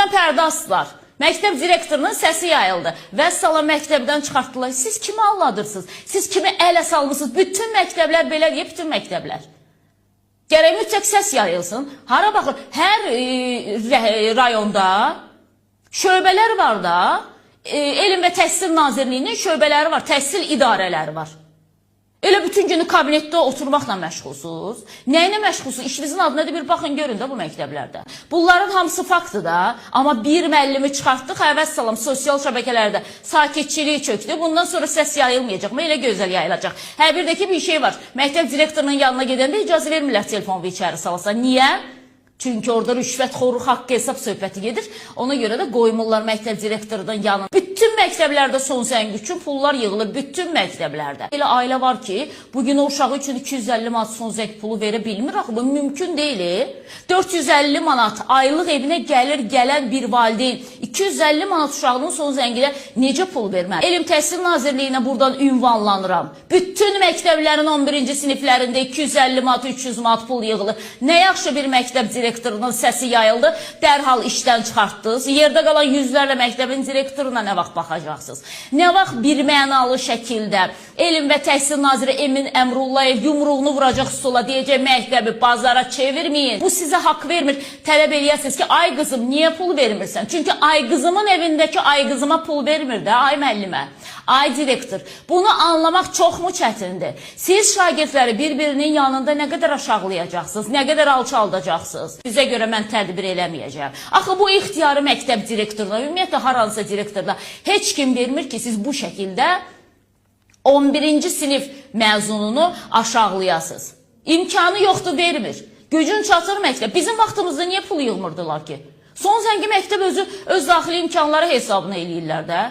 Üzünə pərdə asdılar. Məktəb direktorunun səsi yayıldı. Vəssalam məktəbdən çıxartdılar. Siz kimi anladırsınız? Siz kimi ələ salmışsınız? Bütün məktəblər belə deyə, bütün məktəblər. Gərək mütləq səs yayılsın. Hara baxır? Hər rayonda şöbələr var da, Elm və Təhsil Nazirliyinin şöbələri var, təhsil idarələri var. Elə bütün günü kabinetdə oturmaqla məşğulsuz. Nəyinə məşğulsuz? İşinizin adı nədir? Bir baxın, görün də bu məktəblərdə. Bunların hamısı faktdır da. Amma bir müəllimi çıxartdıq, əvvəssalam sosial şəbəkələrdə sakitçilik çöktü. Bundan sonra səs yayılmayacaq mı? Elə gözəl yayılacaq. Hər birdəki bir şey var. Məktəb direktorunun yanına gedəndə icazə vermirlər telefonu içəri salasa. Niyə? Çünki orada rüşvətxorluq haqqı hesab söhbəti gedir. Ona görə də qoymurlar məktəb direktorunun yanına. Bütün məktəblərdə son zəng üçün pullar yığılır. Bütün məktəblərdə. Elə ailə var ki, bugün o uşağı üçün 250 manat son zəng pulu verə bilmir. Axı, bu mümkün deyil. 450 manat aylıq evinə gələn bir valideyn 250 manat uşağının son zəngilə necə pul verməli? Elm Təhsil Nazirliyinə buradan ünvanlanıram. Bütün məktəblərin 11-ci siniflərində 250 manat, 300 manat pul yığılır. Nə yaxşı bir məktəb direktorunun səsi yayıldı, dərhal işdən çıxartdınız. Yerdə qalan yüzlərlə məktəbin direktoruna nə vaxt baxacaqsınız? Nə vaxt bir mənalı şəkildə Elm və Təhsil Naziri Emin Əmrullayev yumruğunu vuracaq stola, deyəcək məktəbi bazara çevirməyin. Bu sizə haqq vermir. Tələb eləyəsiniz ki, ay qızım, niyə pul vermirsən? Çünki ay qızımın evindəki ay qızıma pul vermir də, ay müəllimə. Ay direktor, bunu anlamaq çoxmu çətindir? Siz şagirdləri bir-birinin yanında nə qədər aşağılayacaqsınız, nə qədər alçaldacaqsınız? Sizə görə mən tədbir eləməyəcəyəm. Axı bu ixtiyarı məktəb direktoruna, ümumiyyətlə haransa direktorda heç kim vermir ki, siz bu şəkildə 11-ci sinif məzununu aşağılayasınız. İmkanı yoxdur, vermir. Gücün çatır məktəb. Bizim vaxtımızda niyə pul yığmırdılar ki? Son zəngi məktəb öz daxili imkanları hesabını eləyirlər də.